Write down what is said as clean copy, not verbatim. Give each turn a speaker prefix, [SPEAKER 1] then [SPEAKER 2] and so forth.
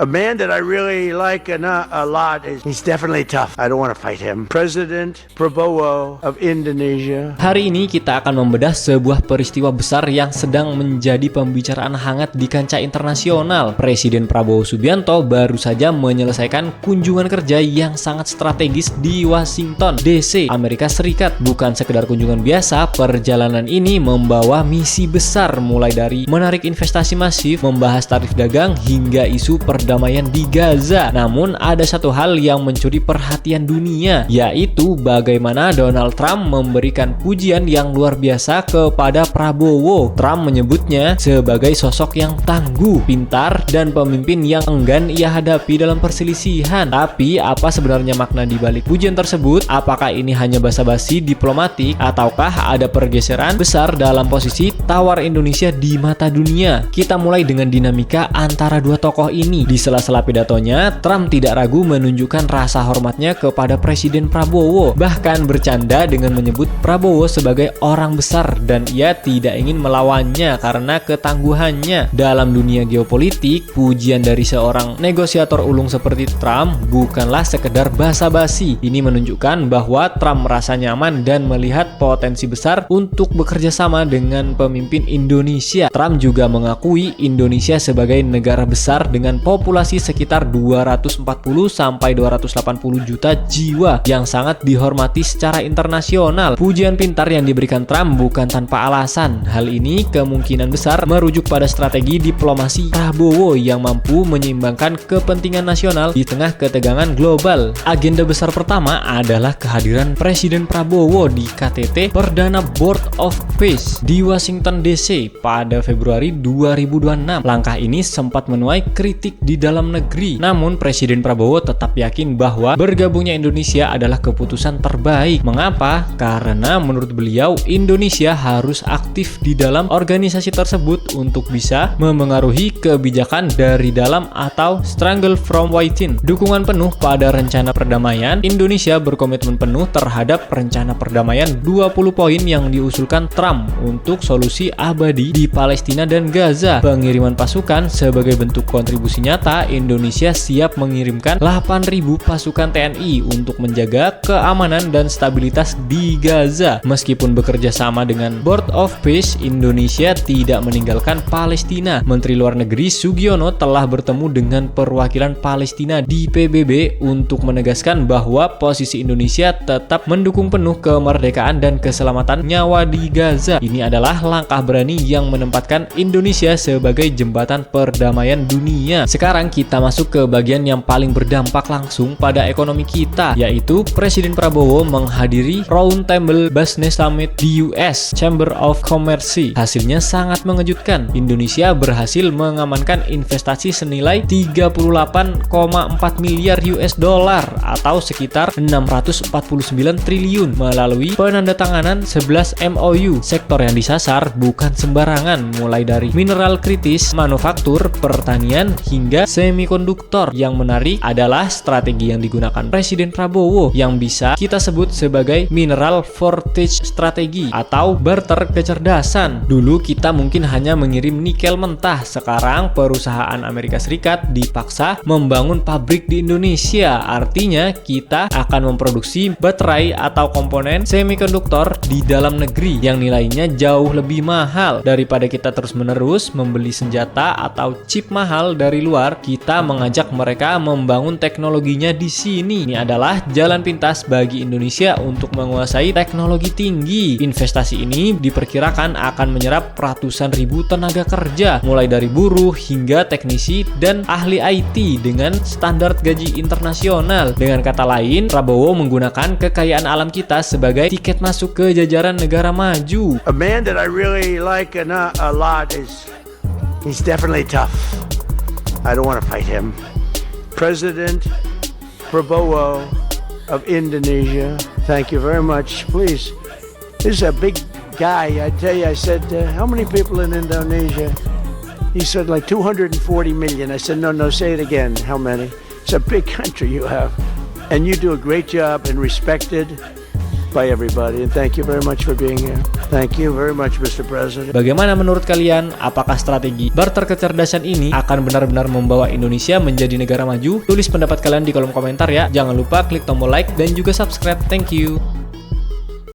[SPEAKER 1] A man that I really like a lot he's definitely tough. I don't want to fight him. President Prabowo of Indonesia.
[SPEAKER 2] Hari ini kita akan membedah sebuah peristiwa besar yang sedang menjadi pembicaraan hangat di kancah internasional. Presiden Prabowo Subianto baru saja menyelesaikan kunjungan kerja yang sangat strategis di Washington DC, Amerika Serikat. Bukan sekedar kunjungan biasa, perjalanan ini membawa misi besar, mulai dari menarik investasi masif, membahas tarif dagang, hingga isu perdamaian di Gaza. Namun ada satu hal yang mencuri perhatian dunia, yaitu bagaimana Donald Trump memberikan pujian yang luar biasa kepada Prabowo. Trump menyebutnya sebagai sosok yang tangguh, pintar, dan pemimpin yang enggan ia hadapi dalam perselisihan. Tapi apa sebenarnya makna di balik pujian tersebut? Apakah ini hanya basa-basi diplomatik ataukah ada pergeseran besar dalam posisi tawar Indonesia di mata dunia? Kita mulai dengan dinamika antara dua tokoh ini. Di sela-sela pidatonya, Trump tidak ragu menunjukkan rasa hormatnya kepada Presiden Prabowo, bahkan bercanda dengan menyebut Prabowo sebagai orang besar dan ia tidak ingin melawannya karena ketangguhannya. Dalam dunia geopolitik, pujian dari seorang negosiator ulung seperti Trump bukanlah sekedar basa-basi. Ini menunjukkan bahwa Trump merasa nyaman dan melihat potensi besar untuk bekerja sama dengan pemimpin Indonesia. Trump juga mengakui Indonesia sebagai negara besar dengan populasi sekitar 240-280 juta jiwa yang sangat dihormati secara internasional. Pujian pintar yang diberikan Trump bukan tanpa alasan. Hal ini kemungkinan besar merujuk pada strategi diplomasi Prabowo yang mampu menyeimbangkan kepentingan nasional di tengah ketegangan global. Agenda besar pertama adalah kehadiran Presiden Prabowo di KTT Perdana Board of Peace di Washington DC pada Februari 2026. Langkah ini sempat menuai kritik di dalam negeri. Namun Presiden Prabowo tetap yakin bahwa bergabungnya Indonesia adalah keputusan terbaik. Mengapa? Karena menurut beliau Indonesia harus aktif di dalam organisasi tersebut untuk bisa memengaruhi kebijakan dari dalam atau strangle from within. Dukungan penuh pada rencana perdamaian. Indonesia berkomitmen penuh terhadap rencana perdamaian 20 poin yang diusulkan Trump untuk solusi abadi di Palestina dan Gaza. Pengiriman pasukan sebagai bentuk kontribusi nyata, Indonesia siap mengirimkan 8.000 pasukan TNI untuk menjaga keamanan dan stabilitas di Gaza. Meskipun bekerja sama dengan Board of Peace, Indonesia tidak meninggalkan Palestina. Menteri Luar Negeri Sugiono telah bertemu dengan perwakilan Palestina di PBB untuk menegaskan bahwa posisi Indonesia tetap mendukung penuh kemerdekaan dan keselamatan nyawa di Gaza. Ini adalah langkah berani yang menempatkan Indonesia sebagai jembatan perdamaian dunia. Sekarang kita masuk ke bagian yang paling berdampak langsung pada ekonomi kita, yaitu Presiden Prabowo menghadiri Roundtable Business Summit di US Chamber of Commerce. Hasilnya sangat mengejutkan. Indonesia berhasil mengamankan investasi senilai 38,4 miliar US dollar atau sekitar 649 triliun melalui penandatanganan 11 MOU. Sektor yang disasar bukan sembarangan, mulai dari mineral kritis, manufaktur, pertanian, hingga semikonduktor. Yang menarik adalah strategi yang digunakan Presiden Prabowo yang bisa kita sebut sebagai mineral shortage strategi atau barter kecerdasan. Dulu kita mungkin hanya mengirim nikel mentah, sekarang perusahaan Amerika Serikat dipaksa membangun pabrik di Indonesia. Artinya kita akan memproduksi baterai atau komponen semikonduktor di dalam negeri yang nilainya jauh lebih mahal. Daripada kita terus-menerus membeli senjata atau chip mahal dari luar, kita mengajak mereka membangun teknologinya di sini. Ini adalah jalan pintas bagi Indonesia untuk menguasai teknologi tinggi. Investasi ini diperkirakan akan menyerap ratusan ribu tenaga kerja, mulai dari buruh hingga teknisi dan ahli IT dengan standar gaji internasional. Dengan kata lain, Prabowo menggunakan kekayaan alam kita sebagai tiket masuk ke jajaran negara maju.
[SPEAKER 1] A man that I really like a lot he's definitely tough. I don't want to fight him. President Prabowo of Indonesia. Thank you very much. Please. This is a big guy. I tell you, I said, how many people in Indonesia? He said like 240 million. I said, no, say it again. How many? It's a big country you have. And you do a great job and respected by everybody. And thank you very much for being here. Thank you very much, Mr. President.
[SPEAKER 2] Bagaimana menurut kalian? Apakah strategi barter kecerdasan ini akan benar-benar membawa Indonesia menjadi negara maju? Tulis pendapat kalian di kolom komentar ya. Jangan lupa klik tombol like dan juga subscribe. Thank you.